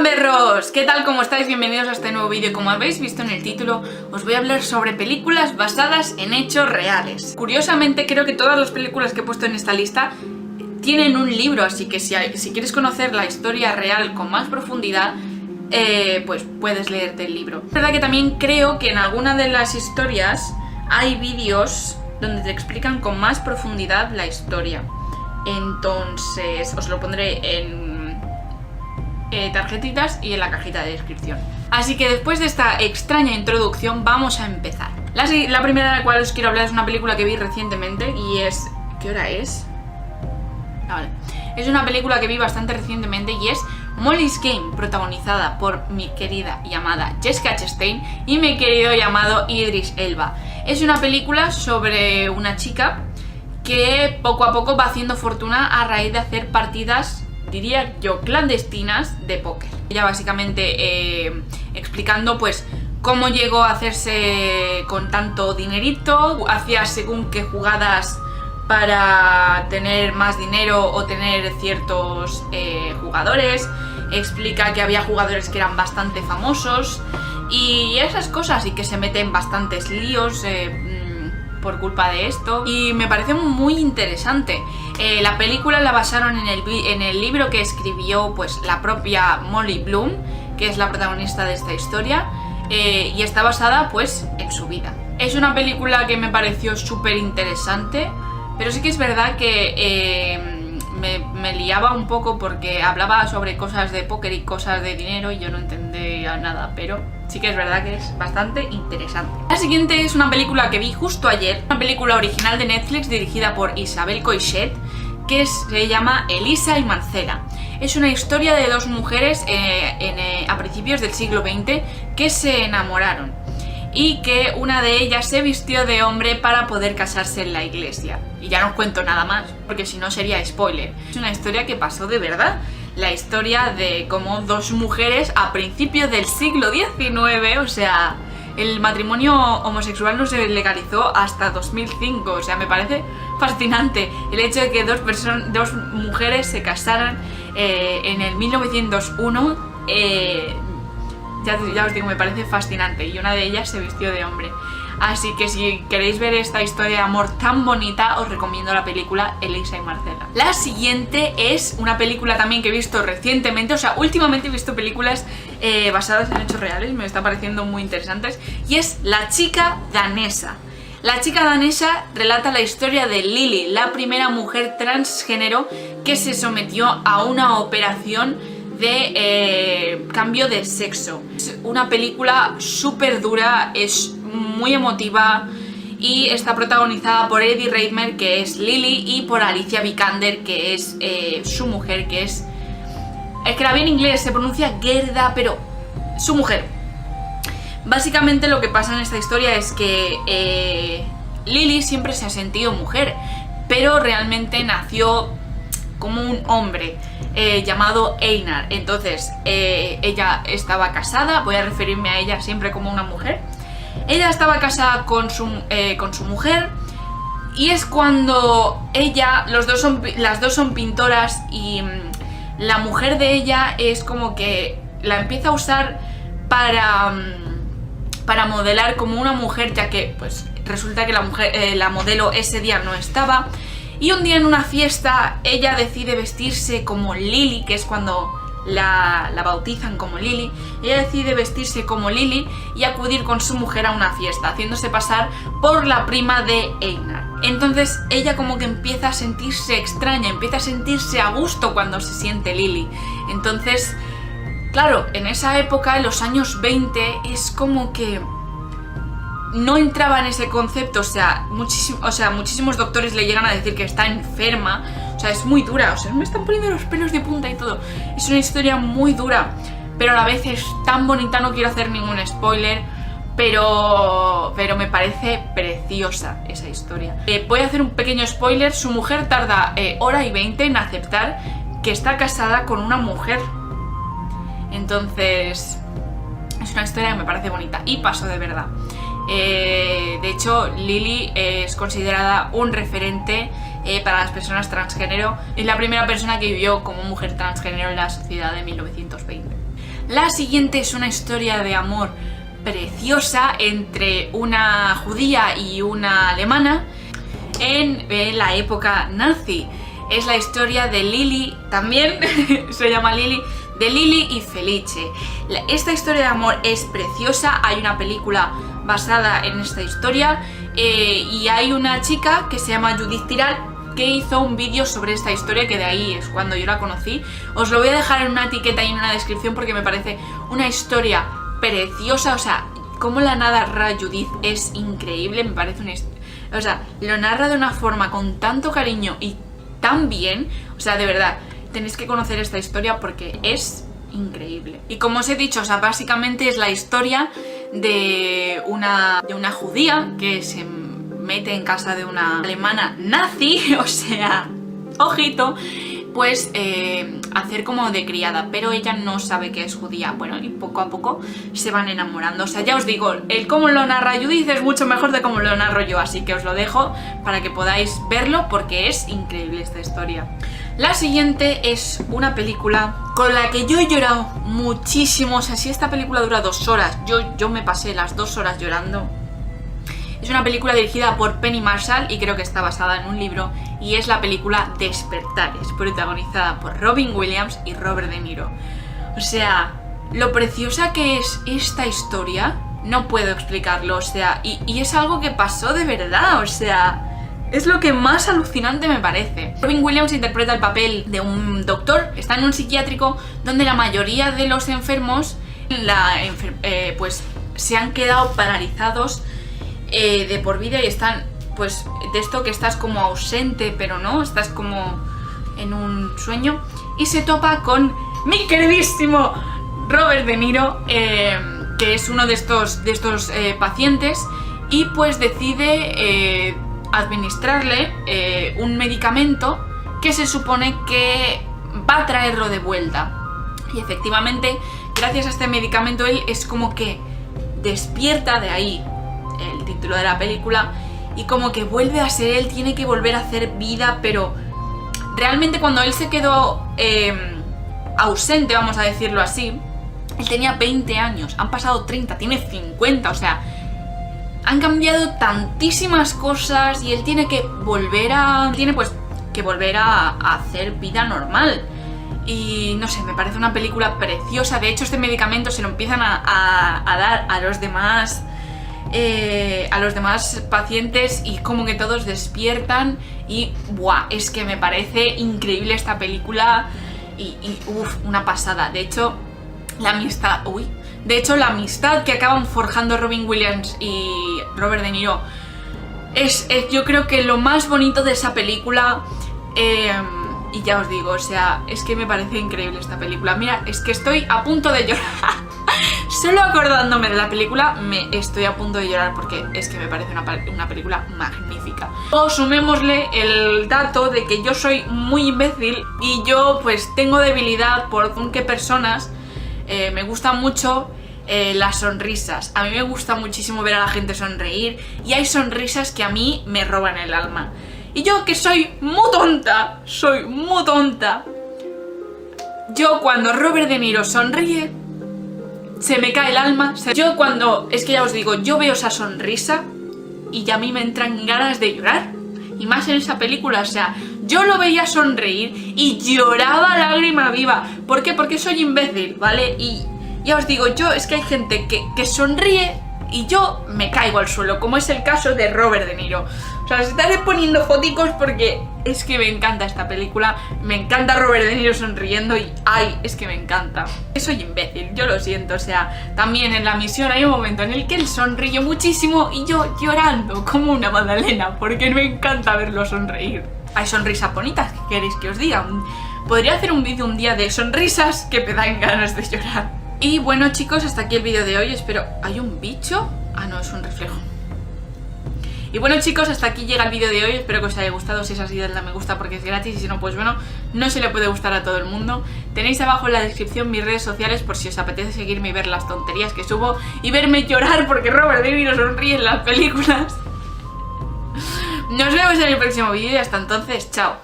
gamberros, ¿qué tal? ¿Cómo estáis? Bienvenidos a este nuevo vídeo. Como habéis visto en el título, os voy a hablar sobre películas basadas en hechos reales. Curiosamente, creo que todas las películas que he puesto en esta lista tienen un libro, así que si quieres conocer la historia real con más profundidad, pues puedes leerte el libro. Es verdad que también creo que en alguna de las historias hay vídeos donde te explican con más profundidad la historia. Entonces os lo pondré en tarjetitas y en la cajita de descripción. Así que después de esta extraña introducción vamos a empezar. La primera de la cual os quiero hablar es una película que vi recientemente y es... ¿Qué hora es? Vale. Es una película que vi bastante recientemente y es Molly's Game, protagonizada por mi querida y amada Jessica Chastain y mi querido y amado Idris Elba. Es una película sobre una chica que poco a poco va haciendo fortuna a raíz de hacer partidas, diría yo, clandestinas de póker. Ella básicamente explicando pues cómo llegó a hacerse con tanto dinerito, hacía según qué jugadas para tener más dinero o tener ciertos jugadores. Explica que había jugadores que eran bastante famosos y esas cosas, y que se meten bastantes líos por culpa de esto, y me parece muy interesante. La película la basaron en el libro que escribió pues la propia Molly Bloom, que es la protagonista de esta historia, y está basada pues en su vida. Es una película que me pareció súper interesante, pero sí que es verdad que me liaba un poco porque hablaba sobre cosas de póker y cosas de dinero y yo no entendía nada, pero sí que es verdad que es bastante interesante. La siguiente es una película que vi justo ayer, una película original de Netflix dirigida por Isabel Coixet, que se llama Elisa y Marcela. Es una historia de dos mujeres a principios del siglo XX que se enamoraron y que una de ellas se vistió de hombre para poder casarse en la iglesia. Y ya no os cuento nada más, porque si no sería spoiler. Es una historia que pasó de verdad. La historia de cómo dos mujeres a principios del siglo XIX, o sea, el matrimonio homosexual no se legalizó hasta 2005, o sea, me parece fascinante el hecho de que dos mujeres se casaran en el 1901. Ya os digo, me parece fascinante, y una de ellas se vistió de hombre. Así que si queréis ver esta historia de amor tan bonita, os recomiendo la película Elisa y Marcela. La siguiente es una película también que he visto recientemente, o sea, últimamente he visto películas basadas en hechos reales, me está pareciendo muy interesantes, y es La chica danesa. La chica danesa relata la historia de Lily, la primera mujer transgénero que se sometió a una operación de cambio de sexo. Es una película súper dura, es muy emotiva y está protagonizada por Eddie Redmayne, que es Lily, y por Alicia Vikander, que es su mujer, que es que la vi en inglés, se pronuncia Gerda, pero su mujer. Básicamente lo que pasa en esta historia es que Lily siempre se ha sentido mujer, pero realmente nació como un hombre llamado Einar. Entonces ella estaba casada, voy a referirme a ella siempre como una mujer. Ella estaba casada con su mujer, y es cuando las dos son pintoras, y la mujer de ella es como que la empieza a usar para modelar como una mujer, ya que pues resulta que la modelo ese día no estaba. Y un día en una fiesta ella decide vestirse como Lily, que es cuando la bautizan como Lily. Ella decide vestirse como Lily y acudir con su mujer a una fiesta, haciéndose pasar por la prima de Einar. Entonces ella como que empieza a sentirse extraña, empieza a sentirse a gusto cuando se siente Lily. Entonces, claro, en esa época, en los años 20, es como que no entraba en ese concepto, o sea, muchísimos doctores le llegan a decir que está enferma, o sea, es muy dura, o sea, me están poniendo los pelos de punta y todo. Es una historia muy dura, pero a la vez es tan bonita, no quiero hacer ningún spoiler, pero me parece preciosa esa historia. Voy a hacer un pequeño spoiler: su mujer tarda hora y 20 en aceptar que está casada con una mujer. Entonces, es una historia que me parece bonita y pasó de verdad. De hecho, Lily es considerada un referente para las personas transgénero. Es la primera persona que vivió como mujer transgénero en la sociedad de 1920. La siguiente es una historia de amor preciosa entre una judía y una alemana en la época nazi. Es la historia de Lili, también se llama Lili, de Lili y Felice. Esta historia de amor es preciosa, hay una película basada en esta historia y hay una chica que se llama Judith Tiral que hizo un vídeo sobre esta historia, que de ahí es cuando yo la conocí. Os lo voy a dejar en una etiqueta y en una descripción porque me parece una historia preciosa, o sea, cómo la narra Judith es increíble, me parece o sea, lo narra de una forma con tanto cariño y tan bien, o sea, de verdad, tenéis que conocer esta historia porque es increíble. Y como os he dicho, o sea, básicamente es la historia de una judía que se mete en casa de una alemana nazi, o sea, ojito, pues hacer como de criada, pero ella no sabe que es judía. Bueno, y poco a poco se van enamorando. O sea, ya os digo, el cómo lo narra Judith es mucho mejor de cómo lo narro yo, así que os lo dejo para que podáis verlo porque es increíble esta historia. La siguiente es una película con la que yo he llorado muchísimo. O sea, si esta película dura 2 horas, yo me pasé las 2 horas llorando. Es una película dirigida por Penny Marshall y creo que está basada en un libro, y es la película Despertares, protagonizada por Robin Williams y Robert De Niro. O sea, lo preciosa que es esta historia, no puedo explicarlo, o sea, y es algo que pasó de verdad, o sea, es lo que más alucinante me parece. Robin Williams interpreta el papel de un doctor, está en un psiquiátrico donde la mayoría de los enfermos pues se han quedado paralizados de por vida y están, pues, de esto que estás como ausente, pero no, estás como en un sueño, y se topa con mi queridísimo Robert De Niro, que es uno de estos pacientes, y pues decide administrarle un medicamento que se supone que va a traerlo de vuelta. Y efectivamente, gracias a este medicamento, él es como que despierta, de ahí el título de la película, y como que vuelve a ser él, tiene que volver a hacer vida, pero realmente cuando él se quedó ausente, vamos a decirlo así, él tenía 20 años, han pasado 30, tiene 50, o sea, han cambiado tantísimas cosas y él tiene que volver a hacer vida normal. Y no sé, me parece una película preciosa. De hecho, este medicamento se lo empiezan a dar a los demás pacientes y como que todos despiertan y ¡buah! Es que me parece increíble esta película y una pasada. De hecho, la amistad que acaban forjando Robin Williams y Robert De Niro es yo creo que lo más bonito de esa película. Y ya os digo, o sea, es que me parece increíble esta película. Mira, es que estoy a punto de llorar. Solo acordándome de la película me estoy a punto de llorar porque es que me parece una película magnífica. O sumémosle el dato de que yo soy muy imbécil y yo pues tengo debilidad por qué personas me gustan mucho las sonrisas. A mí me gusta muchísimo ver a la gente sonreír y hay sonrisas que a mí me roban el alma. Y yo que soy muy tonta, yo cuando Robert De Niro sonríe, se me cae el alma. Yo cuando, es que ya os digo, yo veo esa sonrisa y ya a mí me entran ganas de llorar. Y más en esa película, o sea, yo lo veía sonreír y lloraba lágrima viva. ¿Por qué? Porque soy imbécil, ¿vale? Y ya os digo, yo es que hay gente que sonríe y yo me caigo al suelo, como es el caso de Robert De Niro. O sea, os estaré poniendo foticos porque es que me encanta esta película. Me encanta Robert De Niro sonriendo y ¡ay! Es que me encanta. Soy imbécil, yo lo siento. O sea, también en La Misión hay un momento en el que él sonríe muchísimo y yo llorando como una magdalena porque me encanta verlo sonreír. Hay sonrisas bonitas, ¿qué queréis que os diga? Podría hacer un vídeo un día de sonrisas que me dan ganas de llorar. Y bueno, chicos, hasta aquí el vídeo de hoy. Espero... ¿Hay un bicho? Ah, no, es un reflejo. Y bueno, chicos, hasta aquí llega el vídeo de hoy. Espero que os haya gustado. Si es así, dadle a me gusta porque es gratis. Y si no, pues bueno, no se le puede gustar a todo el mundo. Tenéis abajo en la descripción mis redes sociales por si os apetece seguirme y ver las tonterías que subo y verme llorar porque Robert De Niro sonríe en las películas. Nos vemos en el próximo vídeo y hasta entonces, chao.